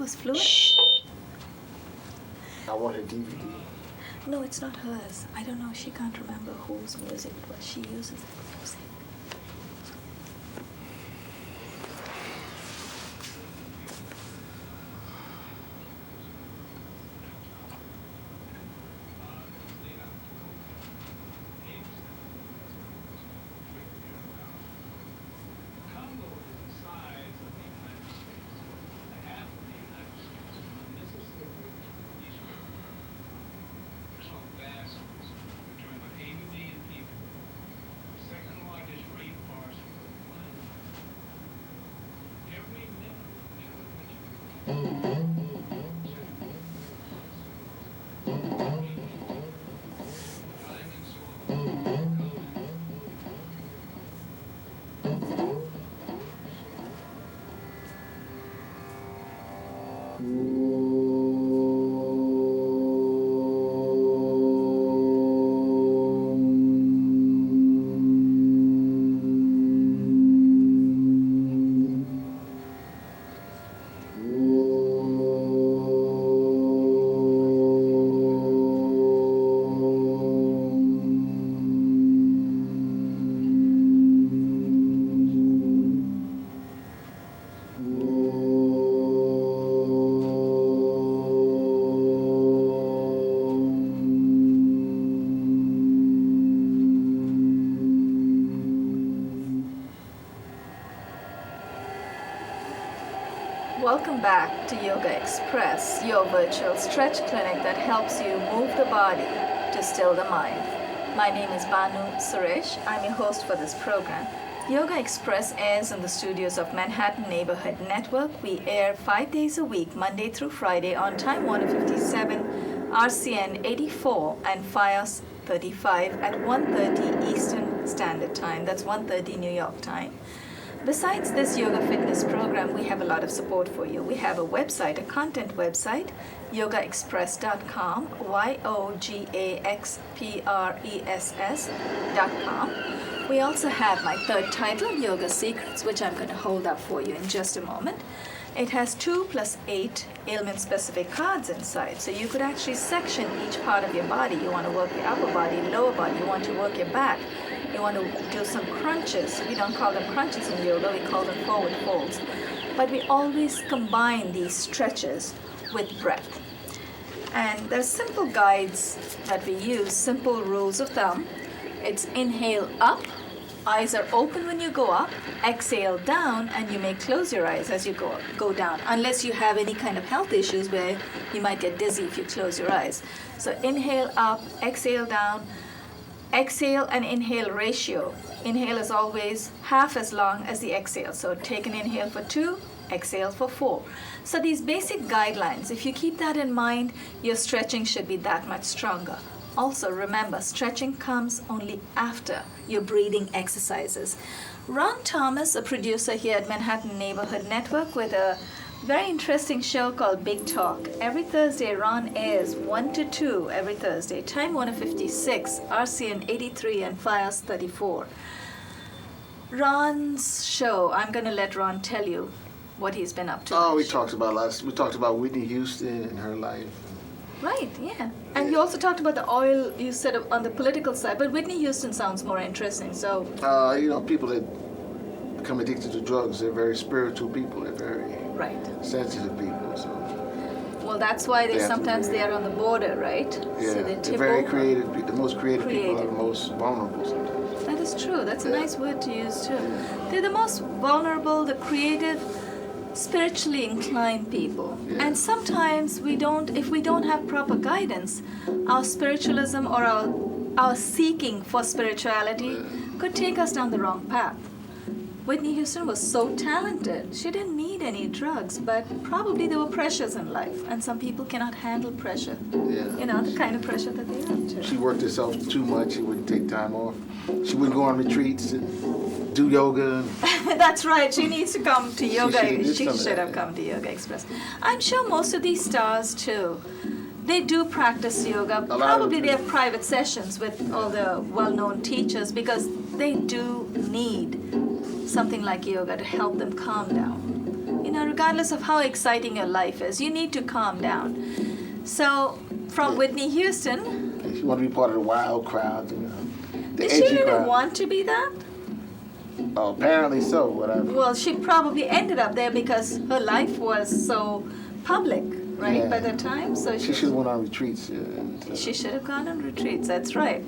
was fluid? Shh. I want a DVD. No, it's not hers. I don't know. She can't remember whose music it was. She uses music. Welcome back to Yogaxpress, your virtual stretch clinic that helps you move the body to still the mind. My name is Banu Suresh. I'm your host for this program. Yogaxpress airs in the studios of Manhattan Neighborhood Network. We air 5 days a week, Monday through Friday, on Time Warner 57, RCN 84, and FiOS 35 at 1:30 Eastern Standard Time. That's 1:30 New York time. Besides this yoga fitness program, we have a lot of support for you. We have a website, a content website, yogaxpress.com, yogaxpress.com. We also have my third title, Yoga Secrets, which I'm going to hold up for you in just a moment. It has 2 + 8 ailment-specific cards inside, so you could actually section each part of your body. You want to work your upper body, lower body, you want to work your back. You want to do some crunches. We don't call them crunches in yoga, we call them forward folds. But we always combine these stretches with breath. And there's simple guides that we use, simple rules of thumb. It's inhale up, eyes are open when you go up, exhale down, and you may close your eyes as you go down, unless you have any kind of health issues where you might get dizzy if you close your eyes. So inhale up, exhale down. Exhale and inhale ratio. Inhale is always half as long as the exhale. So take an inhale for 2, exhale for 4. So these basic guidelines, if you keep that in mind, your stretching should be that much stronger. Also remember, stretching comes only after your breathing exercises. Ron Thomas, a producer here at Manhattan Neighborhood Network with a very interesting show called Big Talk. Every Thursday, Ron airs 1 to 2 every Thursday. Time Warner 56, RCN 83, and FiOS 34. Ron's show, I'm going to let Ron tell you what he's been up to. Oh, we talked about Whitney Houston and her life. Right, yeah. And you also talked about the oil, you said on the political side, but Whitney Houston sounds more interesting, so. People that become addicted to drugs, they're very spiritual people, they're very sensitive people, so. Well, that's why they are on the border, right? Yeah, so they're very creative, the most creative people are the most vulnerable sometimes. That is true, that's a nice word to use too. They're the most vulnerable, the creative, spiritually inclined people. Yeah. And sometimes if we don't have proper guidance, our spiritualism or our seeking for spirituality could take us down the wrong path. Whitney Houston was so talented. She didn't need any drugs, but probably there were pressures in life, and some people cannot handle pressure. Yeah. The kind of pressure that they have to. She worked herself too much. She wouldn't take time off. She wouldn't go on retreats and do yoga. That's right. She needs to come to yoga. She should have yeah. come to Yogaxpress. I'm sure most of these stars too. They do practice yoga. Probably they have private sessions with all the well-known teachers because they do need something like yoga to help them calm down. regardless of how exciting your life is, you need to calm down. So, from Whitney Houston. She wanted to be part of the wild crowd, you know. The Did she edgy really crowd. want to be that? Oh, apparently so. Well, she probably ended up there because her life was so public, right, Yeah. by that time. So She should have went on retreats. she should have gone on retreats, that's right.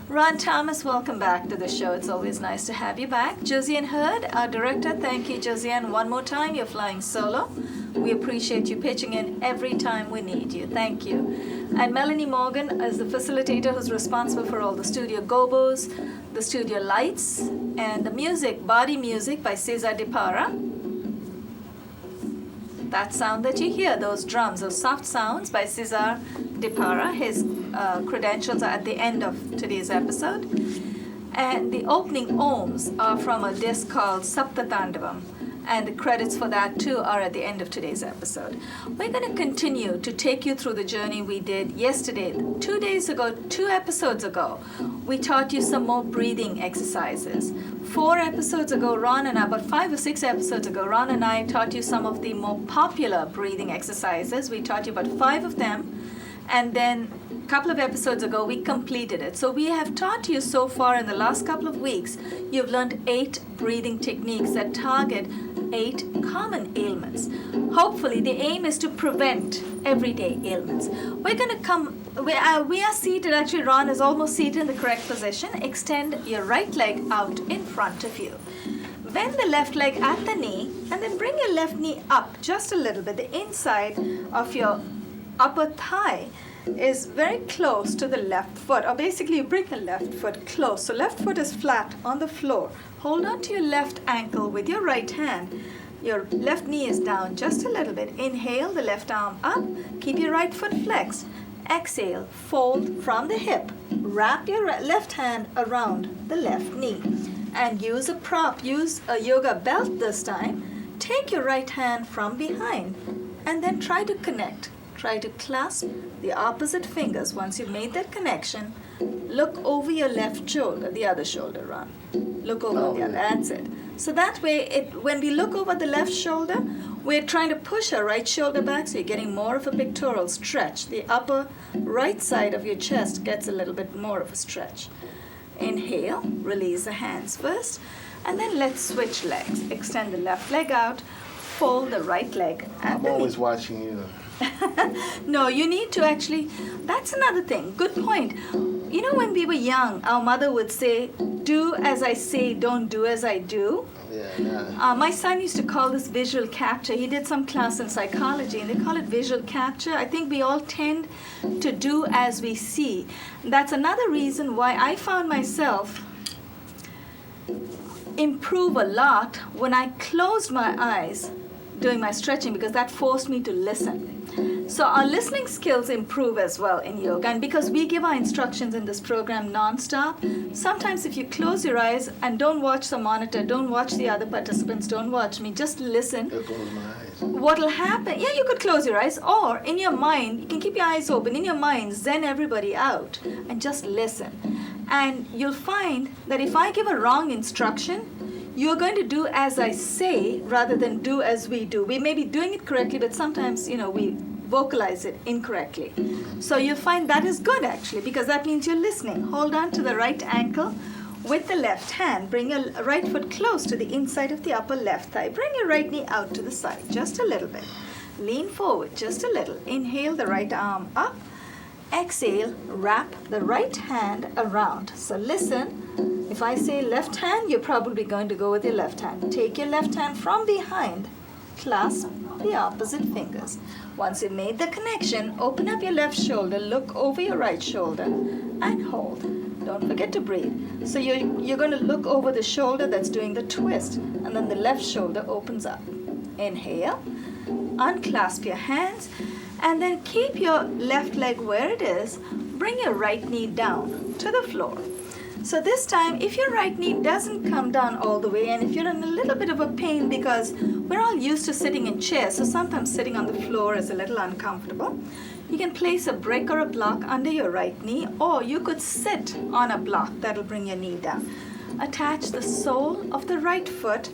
Ron Thomas, welcome back to the show. It's always nice to have you back. Josiane Hurd, our director. Thank you, Josiane. One more time, you're flying solo. We appreciate you pitching in every time we need you. Thank you. And Melanie Morgan is the facilitator who's responsible for all the studio gobos, the studio lights, and the music, body music by Cesar De Para. That sound that you hear, those drums, those soft sounds by Cesar De Para. His credentials are at the end of today's episode. And the opening ohms are from a disc called Sapta Tandavam. And the credits for that too are at the end of today's episode. We're going to continue to take you through the journey we did yesterday. 2 days ago, 2 episodes ago, we taught you some more breathing exercises. 4 episodes ago, Ron and I, about 5 or 6 episodes ago, Ron and I taught you some of the more popular breathing exercises. We taught you about 5 of them. And then a couple of episodes ago, we completed it. So we have taught you so far in the last couple of weeks, you've learned 8 breathing techniques that target 8 common ailments. Hopefully, the aim is to prevent everyday ailments. We're going to come, we are seated, actually Ron is almost seated in the correct position. Extend your right leg out in front of you. Bend the left leg at the knee and then bring your left knee up just a little bit. The inside of your upper thigh is very close to the left foot, or basically you bring your left foot close. So left foot is flat on the floor. Hold on to your left ankle with your right hand. Your left knee is down just a little bit. Inhale, the left arm up. Keep your right foot flexed. Exhale, fold from the hip. Wrap your left hand around the left knee. And use a prop, use a yoga belt this time. Take your right hand from behind and then try to connect. Try to clasp the opposite fingers. Once you've made that connection, look over your left shoulder, the other shoulder, Ron. Look over the other, that's it. So that way, when we look over the left shoulder, we're trying to push our right shoulder back, so you're getting more of a pectoral stretch. The upper right side of your chest gets a little bit more of a stretch. Inhale, release the hands first, and then let's switch legs. Extend the left leg out, fold the right leg. I'm always watching you. No, you need to actually, that's another thing. Good point. You know, when we were young, our mother would say, do as I say, don't do as I do. Yeah. My son used to call this visual capture. He did some class in psychology, and they call it visual capture. I think we all tend to do as we see. That's another reason why I found myself improve a lot when I closed my eyes doing my stretching, because that forced me to listen. So our listening skills improve as well in yoga, and because we give our instructions in this program non-stop, sometimes if you close your eyes and don't watch the monitor, don't watch the other participants, don't watch me, just listen. There goes my eyes. What'll happen, yeah, you could close your eyes, or in your mind, you can keep your eyes open, in your mind, zen everybody out and just listen. And you'll find that if I give a wrong instruction, you're going to do as I say rather than do as we do. We may be doing it correctly, but sometimes, we vocalize it incorrectly. So you'll find that is good actually, because that means you're listening. Hold on to the right ankle with the left hand. Bring your right foot close to the inside of the upper left thigh. Bring your right knee out to the side just a little bit. Lean forward just a little. Inhale the right arm up. Exhale, wrap the right hand around. So listen. If I say left hand, you're probably going to go with your left hand. Take your left hand from behind, clasp the opposite fingers. Once you've made the connection, open up your left shoulder, look over your right shoulder, and hold. Don't forget to breathe. So you're going to look over the shoulder that's doing the twist, and then the left shoulder opens up. Inhale, unclasp your hands, and then keep your left leg where it is. Bring your right knee down to the floor. So this time, if your right knee doesn't come down all the way, and if you're in a little bit of a pain, because we're all used to sitting in chairs, so sometimes sitting on the floor is a little uncomfortable, you can place a brick or a block under your right knee, or you could sit on a block that'll bring your knee down. Attach the sole of the right foot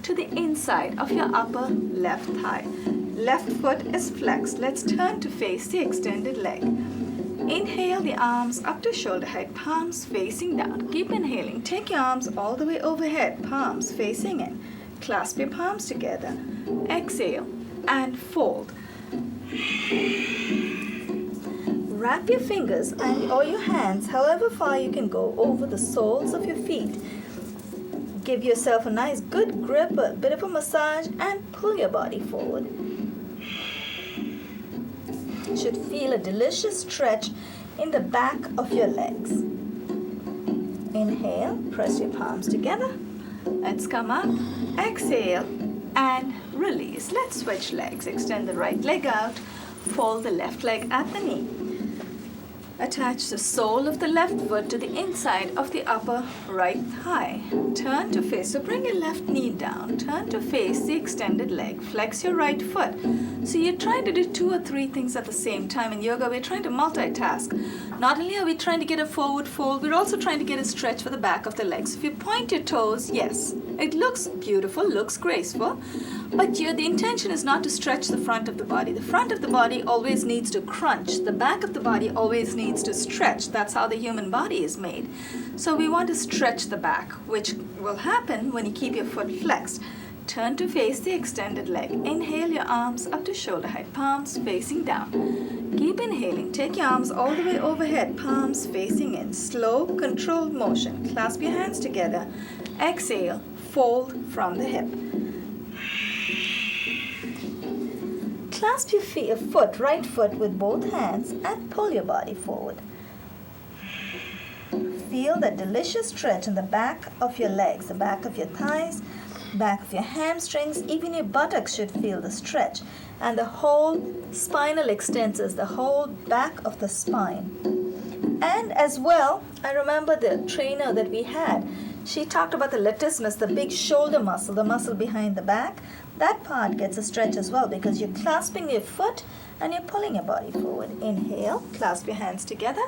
to the inside of your upper left thigh. Left foot is flexed. Let's turn to face the extended leg. Inhale the arms up to shoulder height, palms facing down. Keep inhaling. Take your arms all the way overhead, palms facing in. Clasp your palms together. Exhale and fold. Wrap your fingers or your hands however far you can go over the soles of your feet. Give yourself a nice good grip, a bit of a massage, and pull your body forward. You should feel a delicious stretch in the back of your legs. Inhale, press your palms together. Let's come up. Exhale and release. Let's switch legs. Extend the right leg out. Fold the left leg at the knee. Attach the sole of the left foot to the inside of the upper right thigh. Turn to face, so bring your left knee down. Turn to face the extended leg. Flex your right foot. So you're trying to do 2 or 3 things at the same time. In yoga, we're trying to multitask. Not only are we trying to get a forward fold, we're also trying to get a stretch for the back of the legs. If you point your toes, yes, it looks beautiful, looks graceful, but the intention is not to stretch the front of the body. The front of the body always needs to crunch. The back of the body always needs to stretch. That's how the human body is made. So we want to stretch the back, which will happen when you keep your foot flexed. Turn to face the extended leg. Inhale your arms up to shoulder height, palms facing down. Keep inhaling. Take your arms all the way overhead, palms facing in. Slow, controlled motion. Clasp your hands together. Exhale, fold from the hip. Clasp your right foot with both hands and pull your body forward. Feel that delicious stretch in the back of your legs, the back of your thighs, back of your hamstrings, even your buttocks should feel the stretch, and the whole spinal extensors, the whole back of the spine. And as well, I remember the trainer that we had, she talked about the latissimus, the big shoulder muscle, the muscle behind the back. That part gets a stretch as well because you're clasping your foot and you're pulling your body forward. Inhale, clasp your hands together.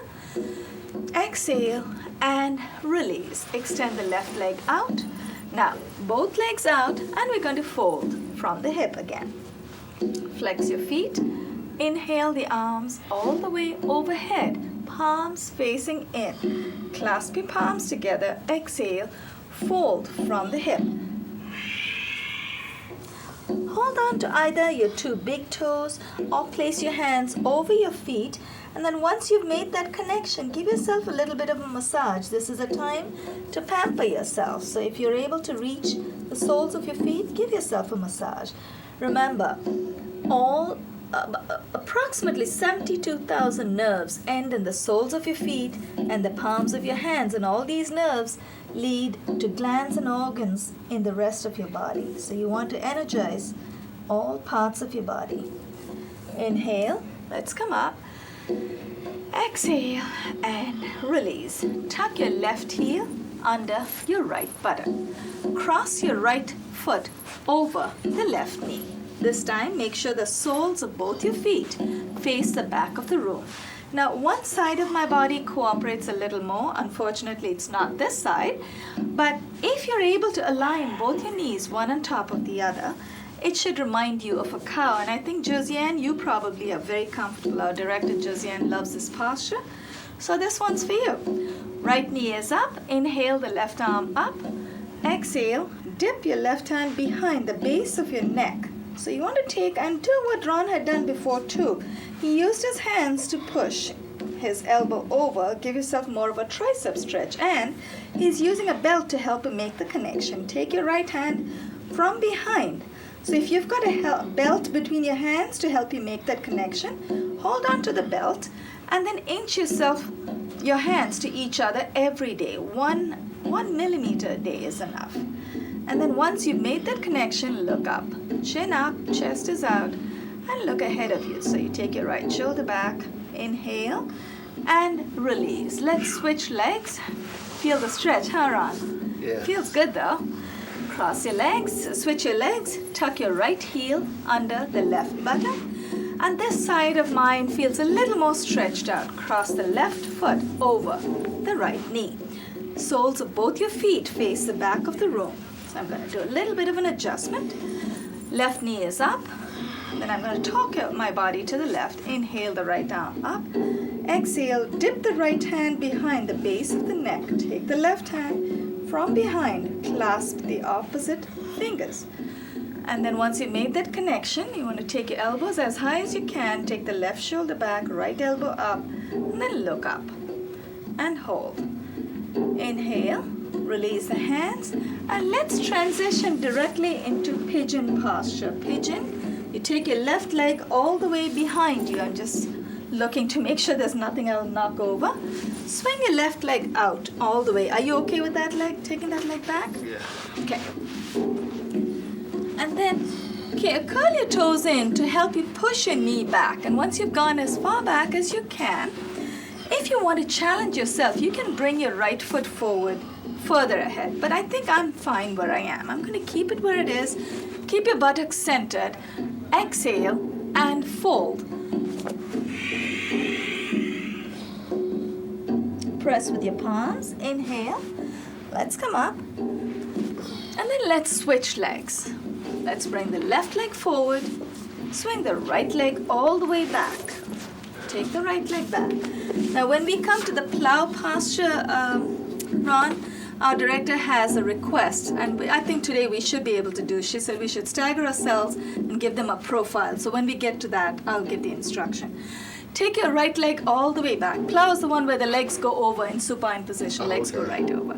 Exhale and release. Extend the left leg out. Now, both legs out, and we're going to fold from the hip again. Flex your feet. Inhale the arms all the way overhead, palms facing in. Clasp your palms together. Exhale, fold from the hip. Hold on to either your 2 big toes or place your hands over your feet. And then once you've made that connection, give yourself a little bit of a massage. This is a time to pamper yourself. So if you're able to reach the soles of your feet, give yourself a massage. Remember, approximately 72,000 nerves end in the soles of your feet and the palms of your hands. And all these nerves lead to glands and organs in the rest of your body. So you want to energize all parts of your body. Inhale. Let's come up. Exhale and release. Tuck your left heel under your right buttock. Cross your right foot over the left knee. This time, make sure the soles of both your feet face the back of the room. Now, one side of my body cooperates a little more. Unfortunately, it's not this side. But if you're able to align both your knees one on top of the other, it should remind you of a cow. And I think, Josiane, you probably are very comfortable. Our director, Josiane, loves this posture. So this one's for you. Right knee is up. Inhale the left arm up. Exhale, dip your left hand behind the base of your neck. So you want to take and do what Ron had done before too. He used his hands to push his elbow over, give yourself more of a tricep stretch, and he's using a belt to help him make the connection. Take your right hand from behind. So if you've got a belt between your hands to help you make that connection, hold on to the belt and then inch your hands to each other every day. 1 millimeter a day is enough. And then once you've made that connection, look up. Chin up, chest is out, and look ahead of you. So you take your right shoulder back, inhale, and release. Let's switch legs. Feel the stretch, huh, Ron? Yeah. Feels good, though. Cross your legs, switch your legs, tuck your right heel under the left buttock. And this side of mine feels a little more stretched out. Cross the left foot over the right knee. Soles of both your feet face the back of the room. So I'm going to do a little bit of an adjustment. Left knee is up. Then I'm going to torque my body to the left. Inhale the right arm up. Exhale, dip the right hand behind the base of the neck. Take the left hand from behind, clasp the opposite fingers. And then once you've made that connection, you want to take your elbows as high as you can. Take the left shoulder back, right elbow up, and then look up and hold. Inhale, release the hands, and let's transition directly into pigeon posture. Pigeon, you take your left leg all the way behind you. I'm just looking to make sure there's nothing I'll knock over. Swing your left leg out all the way. Are you okay with that leg, taking that leg back? Yeah. Okay. And then, curl your toes in to help you push your knee back. And once you've gone as far back as you can, if you want to challenge yourself, you can bring your right foot forward, further ahead. But I think I'm fine where I am. I'm going to keep it where it is. Keep your buttocks centered. Exhale and fold. Press with your palms. Inhale. Let's come up. And then let's switch legs. Let's bring the left leg forward, swing the right leg all the way back. Take the right leg back. Now when we come to the plow posture, Ron, our director has a request, and I think today we should be able to do. She said we should stagger ourselves and give them a profile. So when we get to that, I'll give the instruction. Take your right leg all the way back. Plow is the one where the legs go over in supine position. Legs go right over.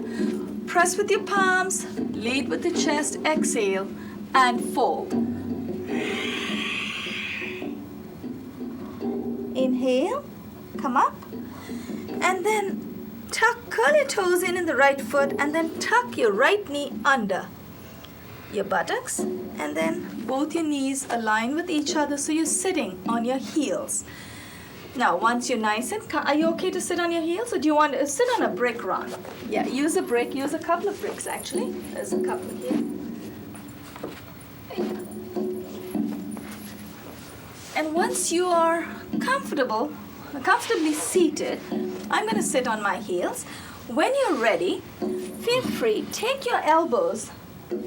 Press with your palms, lead with the chest, exhale, and fold. Inhale, come up, and then curl your toes in the right foot, and then tuck your right knee under your buttocks, and then both your knees align with each other so you're sitting on your heels. Now, once you're nice and are you okay to sit on your heels, or do you want to sit on a brick, Ron? Yeah, use a brick. Use a couple of bricks, actually. There's a couple here. And once you are comfortably seated, I'm going to sit on my heels. When you're ready, feel free, take your elbows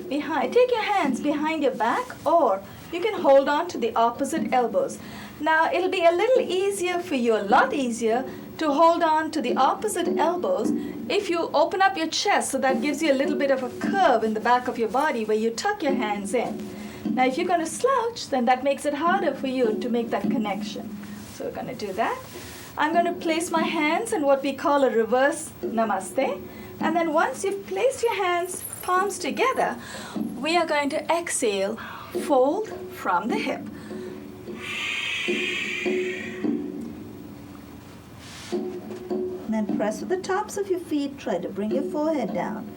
behind, take your hands behind your back, or you can hold on to the opposite elbows. Now, it'll be a little easier for you, a lot easier, to hold on to the opposite elbows if you open up your chest, so that gives you a little bit of a curve in the back of your body where you tuck your hands in. Now, if you're going to slouch, then that makes it harder for you to make that connection. So we're going to do that. I'm going to place my hands in what we call a reverse namaste. And then once you've placed your hands, palms together, we are going to exhale, fold from the hip. And then press with the tops of your feet. Try to bring your forehead down.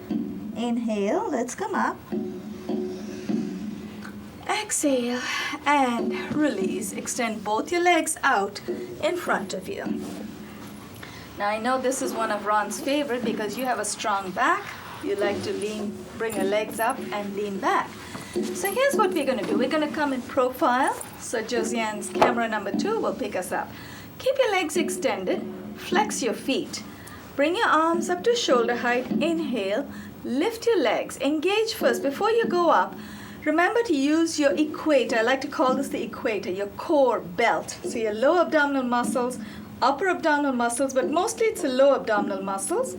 Inhale, let's come up. Exhale and release. Extend both your legs out in front of you. Now I know this is one of Ron's favorite because you have a strong back. You like to bring your legs up and lean back. So here's what we're going to do. We're going to come in profile. So Josiane's camera number 2 will pick us up. Keep your legs extended. Flex your feet. Bring your arms up to shoulder height. Inhale. Lift your legs. Engage first. Before you go up, remember to use your equator. I like to call this the equator, your core belt. So your lower abdominal muscles, upper abdominal muscles, but mostly it's the low abdominal muscles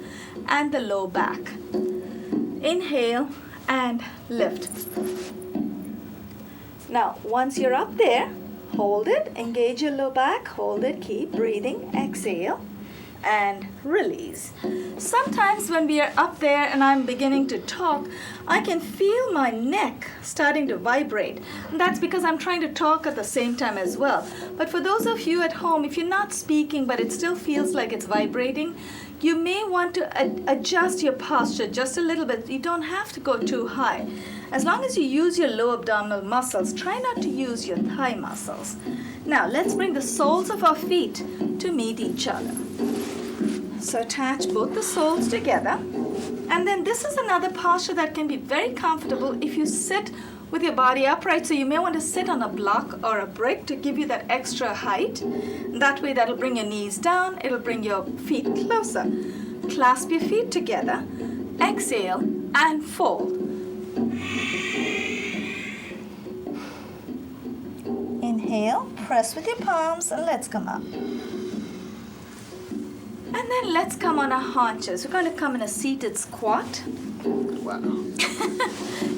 and the low back. Inhale and lift. Now, once you're up there, hold it, engage your low back, hold it, keep breathing, exhale, and release. Sometimes when we are up there and I'm beginning to talk, I can feel my neck starting to vibrate. And that's because I'm trying to talk at the same time as well. But for those of you at home, if you're not speaking but it still feels like it's vibrating, you may want to adjust your posture just a little bit. You don't have to go too high. As long as you use your low abdominal muscles, try not to use your thigh muscles. Now, let's bring the soles of our feet to meet each other. So attach both the soles together. And then this is another posture that can be very comfortable if you sit with your body upright. So you may want to sit on a block or a brick to give you that extra height. That way that'll bring your knees down. It'll bring your feet closer. Clasp your feet together. Exhale and fold. Inhale, press with your palms, and let's come up. And then let's come on our haunches. We're going to come in a seated squat. Wow.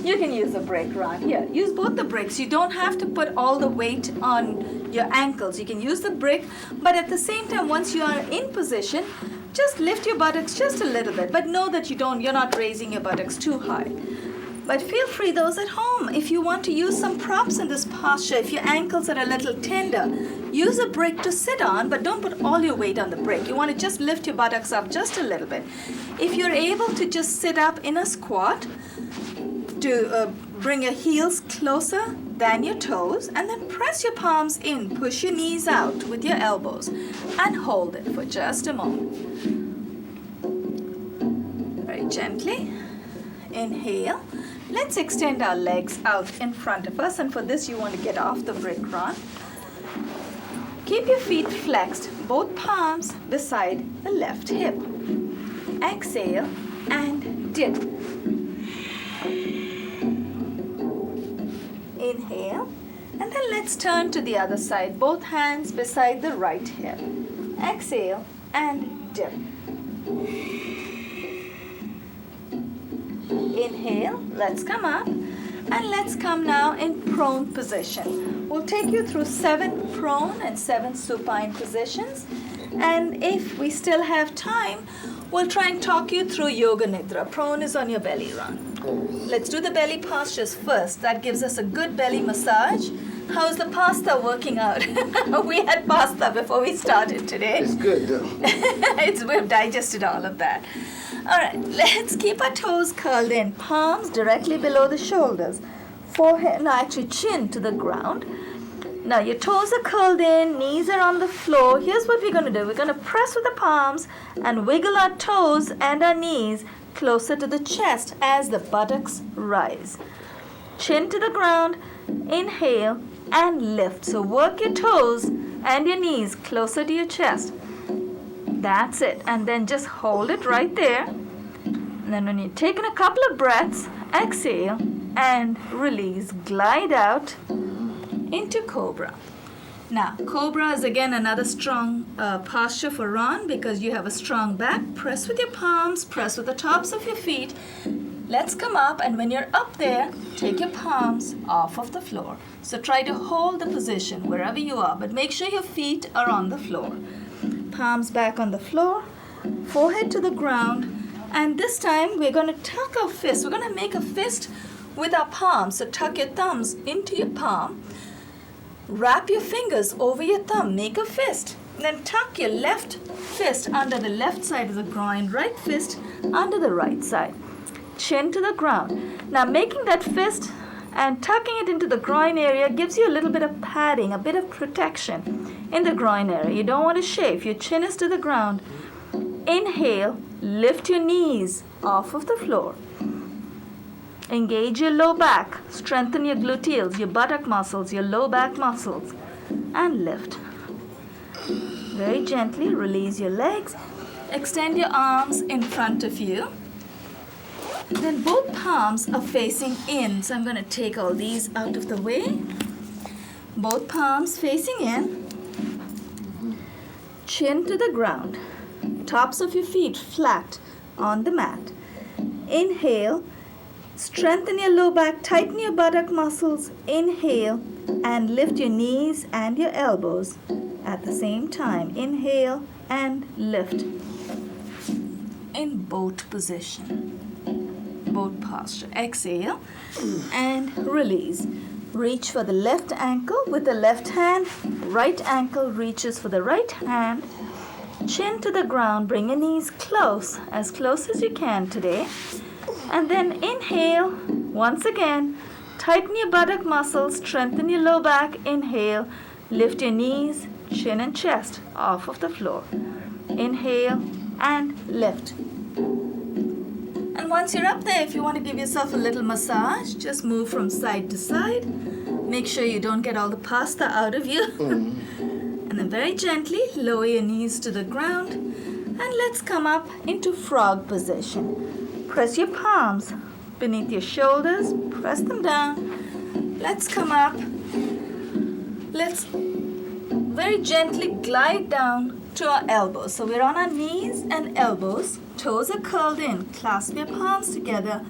You can use a brick, Ron. Here, use both the bricks. You don't have to put all the weight on your ankles. You can use the brick, but at the same time, once you are in position, just lift your buttocks just a little bit. But know that you're not raising your buttocks too high. But feel free, those at home, if you want to use some props in this posture, if your ankles are a little tender, use a brick to sit on, but don't put all your weight on the brick. You want to just lift your buttocks up just a little bit. If you're able to just sit up in a squat, to bring your heels closer than your toes, and then press your palms in, push your knees out with your elbows, and hold it for just a moment. Very gently. Inhale. Let's extend our legs out in front of us, and for this you want to get off the brick, Ron. Keep your feet flexed, both palms beside the left hip. Exhale and dip. Inhale, and then let's turn to the other side, both hands beside the right hip. Exhale and dip. Inhale, let's come up, and let's come now in prone position. We'll take you through 7 prone and 7 supine positions, and if we still have time, we'll try and talk you through Yoga Nidra. Prone is on your belly, Ron. Let's do the belly postures first. That gives us a good belly massage. How's the pasta working out? We had pasta before we started today. It's good, though. We've digested all of that. All right, let's keep our toes curled in. Palms directly below the shoulders. Forehead, no, actually chin to the ground. Now your toes are curled in, knees are on the floor. Here's what we're going to do. We're going to press with the palms and wiggle our toes and our knees closer to the chest as the buttocks rise. Chin to the ground, inhale and lift. So work your toes and your knees closer to your chest. That's it. And then just hold it right there. And then when you've taken a couple of breaths, exhale and release. Glide out into Cobra. Now, Cobra is again another strong posture for Ron because you have a strong back. Press with your palms, press with the tops of your feet. Let's come up, and when you're up there, take your palms off of the floor. So try to hold the position wherever you are, but make sure your feet are on the floor. Palms back on the floor, forehead to the ground, and this time we're going to tuck our fist. We're going to make a fist with our palms. So tuck your thumbs into your palm. Wrap your fingers over your thumb. Make a fist. Then tuck your left fist under the left side of the groin, right fist under the right side. Chin to the ground. Now making that fist and tucking it into the groin area gives you a little bit of padding, a bit of protection in the groin area. You don't want to chafe. Your chin is to the ground. Inhale, lift your knees off of the floor. Engage your low back. Strengthen your gluteals, your buttock muscles, your low back muscles, and lift. Very gently release your legs. Extend your arms in front of you. Then both palms are facing in. So I'm going to take all these out of the way. Both palms facing in. Chin to the ground. Tops of your feet flat on the mat. Inhale. Strengthen your low back. Tighten your buttock muscles. Inhale. And lift your knees and your elbows at the same time. Inhale and lift. In boat position. Boat posture. Exhale and release. Reach for the left ankle with the left hand. Right ankle reaches for the right hand. Chin to the ground. Bring your knees close as you can today. And then inhale once again. Tighten your buttock muscles. Strengthen your low back. Inhale. Lift your knees, chin and chest off of the floor. Inhale and lift. And once you're up there, if you want to give yourself a little massage, just move from side to side. Make sure you don't get all the pasta out of you. And then very gently lower your knees to the ground. And let's come up into frog position. Press your palms beneath your shoulders. Press them down. Let's come up. let's very gently glide down to our elbows. So we're on our knees and elbows. Toes are curled in. Clasp your palms together.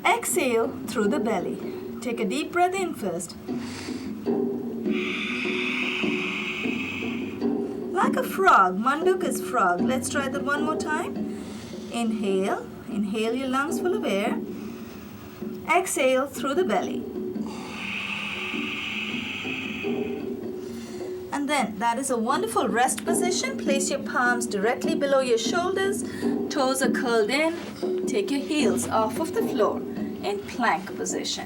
Exhale through the belly. Take a deep breath in first. Like a frog. Manduka's frog. Let's try that one more time. Inhale. Inhale your lungs full of air. Exhale through the belly. And then that is a wonderful rest position. Place your palms directly below your shoulders. Toes are curled in. Take your heels off of the floor in plank position.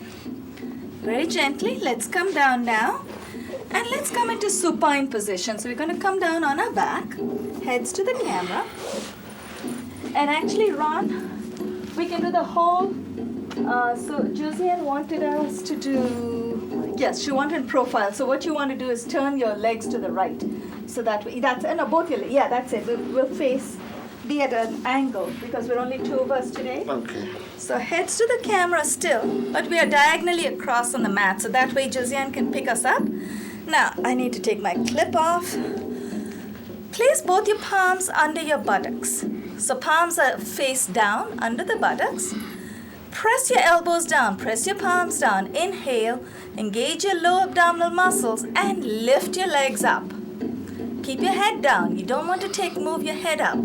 Very gently, let's come down now. And let's come into supine position. So we're going to come down on our back, heads to the camera. And actually, Ron, we can do the whole. So Josiane wanted us to do, yes, she wanted profile. So what you want to do is turn your legs to the right. So that way, no, both your legs, yeah, that's it. We'll face, be at an angle because we're only two of us today. Okay. So heads to the camera still, but we are diagonally across on the mat. So that way Josiane can pick us up. Now, I need to take my clip off. Place both your palms under your buttocks. So palms are face down under the buttocks. Press your elbows down, press your palms down. Inhale, engage your lower abdominal muscles and lift your legs up. Keep your head down. You don't want to move your head up.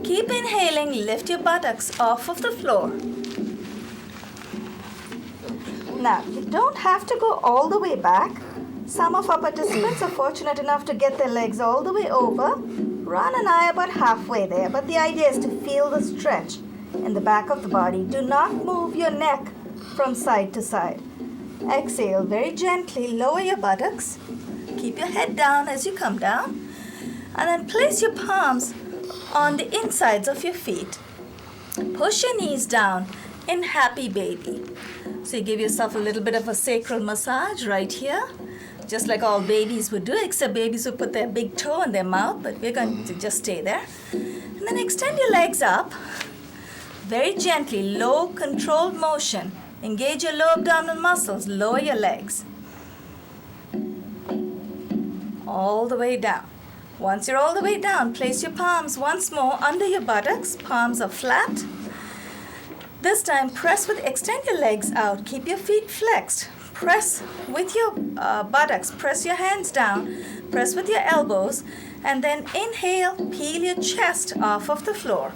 Keep inhaling, lift your buttocks off of the floor. Now, you don't have to go all the way back. Some of our participants are fortunate enough to get their legs all the way over. Ron and I are about halfway there, but the idea is to feel the stretch in the back of the body. Do not move your neck from side to side. Exhale very gently, lower your buttocks. Keep your head down as you come down. And then place your palms on the insides of your feet. Push your knees down in happy baby. So you give yourself a little bit of a sacral massage right here, just like all babies would do, except babies would put their big toe in their mouth, but we're going to just stay there. And then extend your legs up. Very gently, low controlled motion. Engage your lower abdominal muscles, lower your legs. All the way down. Once you're all the way down, place your palms once more under your buttocks. Palms are flat. This time, extend your legs out. Keep your feet flexed. Press with your buttocks. Press your hands down. Press with your elbows. And then inhale, peel your chest off of the floor.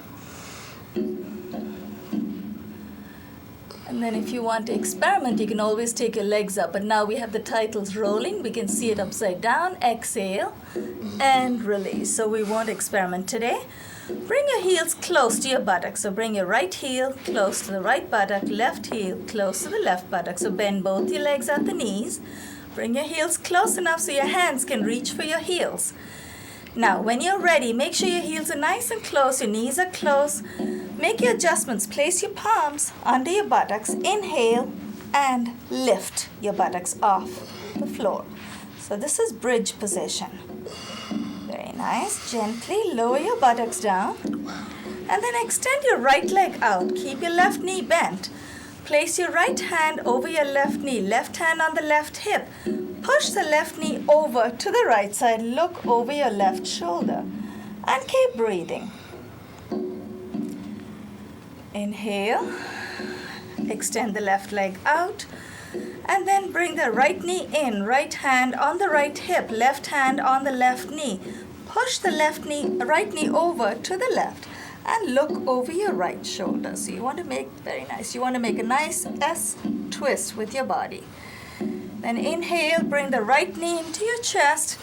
And then if you want to experiment, you can always take your legs up. But now we have the titles rolling. We can see it upside down. Exhale and release. So we won't experiment today. Bring your heels close to your buttocks. So bring your right heel close to the right buttock, left heel close to the left buttock. So bend both your legs at the knees. Bring your heels close enough so your hands can reach for your heels. Now, when you're ready, make sure your heels are nice and close, your knees are close. Make your adjustments. Place your palms under your buttocks. Inhale and lift your buttocks off the floor. So this is bridge position. Very nice. Gently lower your buttocks down. And then extend your right leg out. Keep your left knee bent. Place your right hand over your left knee. Left hand on the left hip. Push the left knee over to the right side. Look over your left shoulder. And keep breathing. Inhale. Extend the left leg out. And then bring the right knee in. Right hand on the right hip. Left hand on the left knee. Push the right knee over to the left. And look over your right shoulder. So you want to make, very nice, you want to make a nice S twist with your body. Then inhale, bring the right knee into your chest.